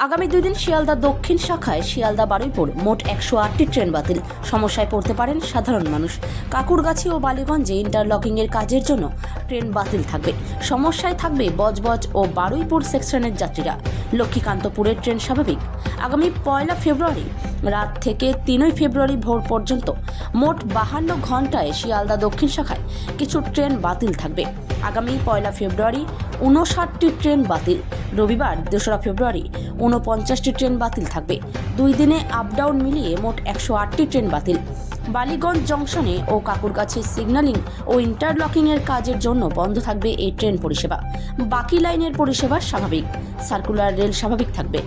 আগামী 2 দিন শিয়ালদা দক্ষিণ শাখায় শিয়ালদা বারুইপুর মোট 108টি ট্রেন বাতিল। সমস্যায় পড়তে পারেন সাধারণ মানুষ। কাকুরগাছি ও বালিগঞ্জে ইন্টারলকিংয়ের কাজের জন্য ট্রেন বাতিল থাকবে। সমস্যায় থাকবে বজবজ ও বারুইপুর সেকশনের যাত্রীরা। লক্ষ্মীকান্তপুরের ট্রেন স্বাভাবিক। আগামী 1 ফেব্রুয়ারি রাত থেকে 3 ফেব্রুয়ারি ভোর পর্যন্ত মোট 52 ঘন্টায় শিয়ালদা দক্ষিণ শাখায় কিছু ট্রেন বাতিল থাকবে। আগামী 1 ফেব্রুয়ারি 59টি ট্রেন বাতিল। রবিবার 2রা ফেব্রুয়ারি 49টি ট্রেন বাতিল থাকবে। 2 দিনে আপ ডাউন মিলিয়ে মোট 108টি ট্রেন বাতিল। বালিগঞ্জ জংশনে ও কাকুরগাছি সিগন্যালিং ও ইন্টারলকিংয়ের কাজের জন্য বন্ধ থাকবে এই ট্রেন পরিষেবা। বাকি লাইনের পরিষেবা স্বাভাবিক। সার্কুলার রেল স্বাভাবিক থাকবে।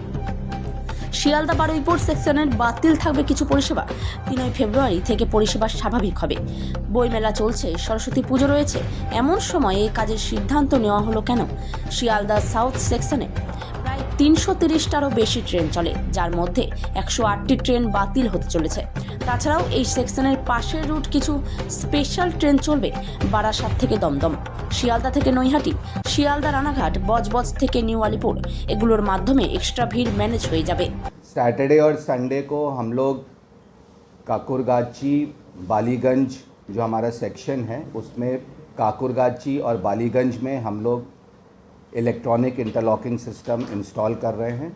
শিয়ালদা বারুইপুর সেকশনের বাতিল থাকবে কিছু পরিষেবা। 3 ফেব্রুয়ারি থেকে পরিষেবা স্বাভাবিক হবে। বইমেলা চলছে, সরস্বতী পুজো রয়েছে, এমন সময়ে এই কাজের সিদ্ধান্ত নেওয়া হলো কেন? শিয়ালদা সাউথ সেকশনে প্রায় 330টারও বেশি ট্রেন চলে, যার মধ্যে 108টি ট্রেন বাতিল হতে চলেছে। তাছাড়াও এই সেকশনের পাশের রুট কিছু স্পেশাল ট্রেন চলবে বারাসাত থেকে দমদম, শিয়ালদা থেকে নৈহাটি, শিয়ালদা রানাঘাট, বজবজ থেকে নিউ আলিপুর। এগুলোর মাধ্যমে এক্সট্রা ভিড় ম্যানেজ হয়ে যাবে। सैटरडे और संडे को हम लोग काकुरगाची बालीगंज जो हमारा सेक्शन है उसमें काकुरगाची और बालीगंज में हम लोग इलेक्ट्रॉनिक इंटरलॉकिंग सिस्टम इंस्टॉल कर रहे हैं।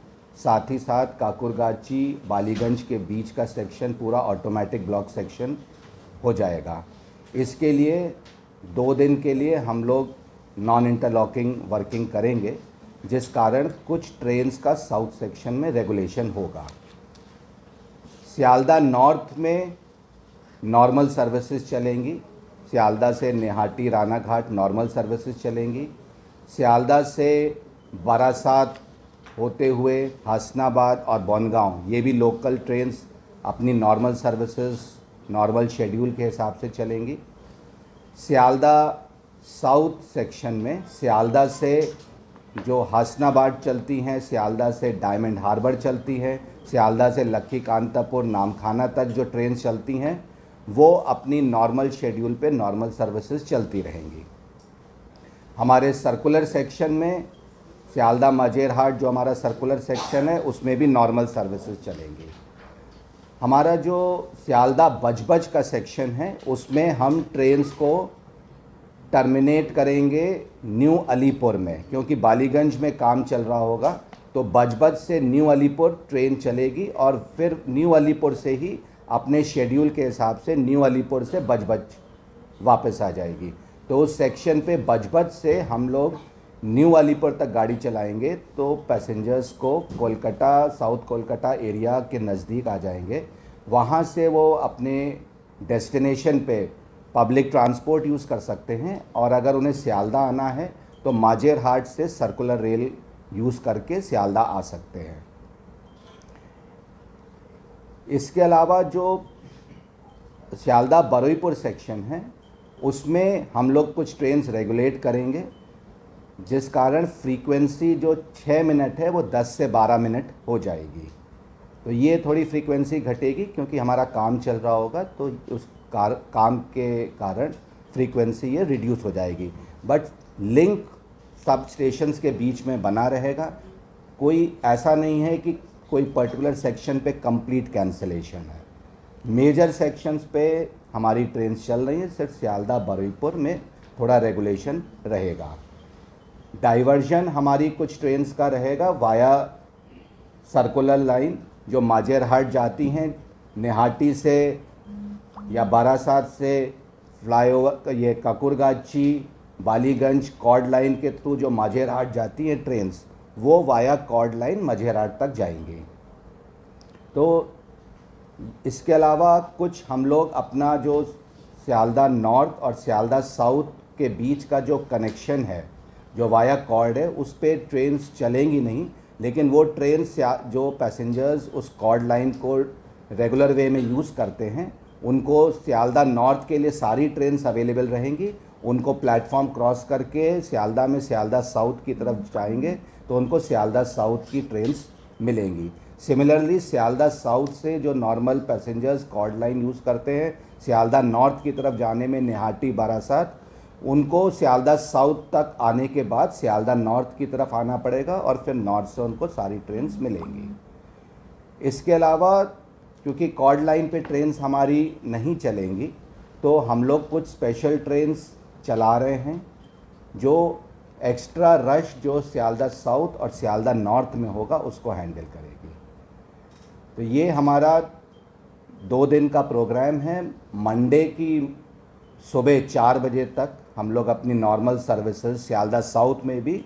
साथ ही साथ काकुरगाची बालीगंज के बीच का सेक्शन पूरा ऑटोमेटिक ब्लॉक सेक्शन हो जाएगा। इसके लिए 2 दिन के लिए हम लोग नॉन इंटरलॉकिंग वर्किंग करेंगे, जिस कारण कुछ ट्रेन्स का साउथ सेक्शन में रेगुलेशन होगा। सियालदा नॉर्थ में नॉर्मल सर्विसेज चलेंगी। सियालदा से नेहाटी रानाघाट नॉर्मल सर्विसेज चलेंगी। सियालदा से बारासात होते हुए हसनाबाद और बनगांव ये भी लोकल ट्रेन्स अपनी नॉर्मल सर्विसेज नॉर्मल शेड्यूल के हिसाब से चलेंगी। सियालदा साउथ सेक्शन में सियालदा से जो हसनाबाद चलती हैं, सियालदा से डायमंड हार्बर चलती है, सियालदा से लक्खीकांतापुर नामखाना तक जो ट्रेन चलती हैं वो अपनी नॉर्मल शेड्यूल पे नॉर्मल सर्विसेज चलती रहेंगी। हमारे सर्कुलर सेक्शन में सियालदा मजेरहाट जो हमारा सर्कुलर सेक्शन है उसमें भी नॉर्मल सर्विसेज चलेंगी। हमारा जो सियालदा बजबज का सेक्शन है उसमें हम ट्रेन्स को टर्मिनेट करेंगे न्यू अलीपुर में, क्योंकि बालीगंज में काम चल रहा होगा तो बजबज से न्यू अलीपुर ट्रेन चलेगी और फिर न्यू अलीपुर से ही अपने शेड्यूल के हिसाब से न्यू अलीपुर से बजबज वापस आ जाएगी। तो उस सेक्शन पे बजबज से हम लोग न्यू अलीपुर तक गाड़ी चलाएंगे तो पैसेंजर्स को कोलकाता साउथ कोलकाता एरिया के नज़दीक आ जाएंगे। वहाँ से वो अपने डेस्टिनेशन पे पब्लिक ट्रांसपोर्ट यूज़ कर सकते हैं, और अगर उन्हें सियालदा आना है तो माजेरहाट से सर्कुलर रेल यूज़ करके सियालदा आ सकते हैं। इसके अलावा जो सियालदा बारुईपुर सेक्शन है उसमें हम लोग कुछ ट्रेन्स रेगुलेट करेंगे, जिस कारण फ्रीक्वेंसी जो 6 मिनट है वो 10 से 12 मिनट हो जाएगी। तो ये थोड़ी फ्रीक्वेंसी घटेगी क्योंकि हमारा काम चल रहा होगा, तो उस काम के कारण फ्रीक्वेंसी ये रिड्यूस हो जाएगी। बट लिंक सब स्टेशंस के बीच में बना रहेगा। कोई ऐसा नहीं है कि कोई पर्टिकुलर सेक्शन पे कंप्लीट कैंसिलेशन है। मेजर सेक्शंस पे हमारी ट्रेन्स चल रही हैं, सिर्फ सियालदा बारुईपुर में थोड़ा रेगुलेशन रहेगा। डाइवर्जन हमारी कुछ ट्रेन्स का रहेगा वाया सर्कुलर लाइन जो माजेरहाट जाती हैं, नेहाटी से या बारासात से फ्लाईओवर ये काकुरगाची बालीगंज कॉर्ड लाइन के थ्रू जो माजेरहाट जाती हैं ट्रेन्स वो वाया कॉर्ड लाइन माजेरहाट तक जाएंगी। तो इसके अलावा कुछ हम लोग अपना जो सियालदा नॉर्थ और सियालदा साउथ के बीच का जो कनेक्शन है जो वाया कॉर्ड है उस पे ट्रेन्स चलेंगी नहीं, लेकिन वो ट्रेन्स जो पैसेंजर्स उस कॉर्ड लाइन को रेगुलर वे में यूज़ करते हैं उनको सियालदा नॉर्थ के लिए सारी ट्रेन्स अवेलेबल रहेंगी। उनको प्लेटफॉर्म क्रॉस करके सियालदा में सियालदा साउथ की तरफ जाएंगे तो उनको सियालदा साउथ की ट्रेन्स मिलेंगी। सिमिलरली सियालदा साउथ से जो normal passengers chord line use करते हैं सियालदा नॉर्थ की तरफ जाने में नेहाटी बारासात उनको सियालदा साउथ तक आने के बाद सियालदा नॉर्थ की तरफ आना पड़ेगा और फिर नॉर्थ से उनको सारी ट्रेन्स मिलेंगी। इसके अलावा क्योंकि कॉर्ड लाइन पे ट्रेन्स हमारी नहीं चलेंगी, तो हम लोग कुछ स्पेशल ट्रेन्स चला रहे हैं जो एक्स्ट्रा रश जो सियालदा साउथ और सियालदा नॉर्थ में होगा उसको हैंडल करेगी। तो ये हमारा 2 दिन का प्रोग्राम है। मंडे की सुबह 4 बजे तक हम लोग अपनी नॉर्मल सर्विसेज सियालदा साउथ में भी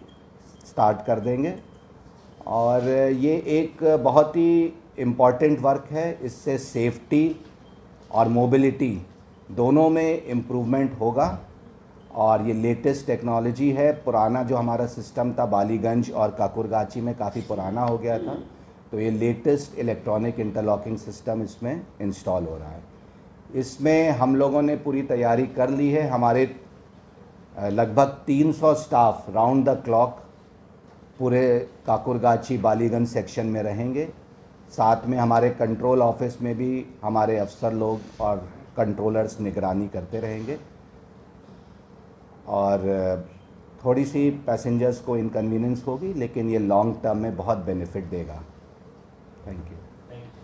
स्टार्ट कर देंगे और ये एक बहुत ही इम्पॉर्टेंट वर्क है। इससे सेफ्टी और मोबिलिटी दोनों में इम्प्रूवमेंट होगा और ये लेटेस्ट टेक्नोलॉजी है। पुराना जो हमारा सिस्टम था बालीगंज और काकुरगाची में काफ़ी पुराना हो गया था, तो ये लेटेस्ट इलेक्ट्रॉनिक इंटरलॉकिंग सिस्टम इसमें इंस्टॉल हो रहा है। इसमें हम लोगों ने पूरी तैयारी कर ली है। हमारे लगभग 300 स्टाफ राउंड द क्लॉक पूरे काकुरगाची बालीगंज सेक्शन में रहेंगे। साथ में हमारे कंट्रोल ऑफिस में भी हमारे अफसर लोग और कंट्रोलर्स निगरानी करते रहेंगे और थोड़ी सी पैसेंजर्स को इनकन्वीनियंस होगी, लेकिन ये लॉन्ग टर्म में बहुत बेनिफिट देगा। Thank you.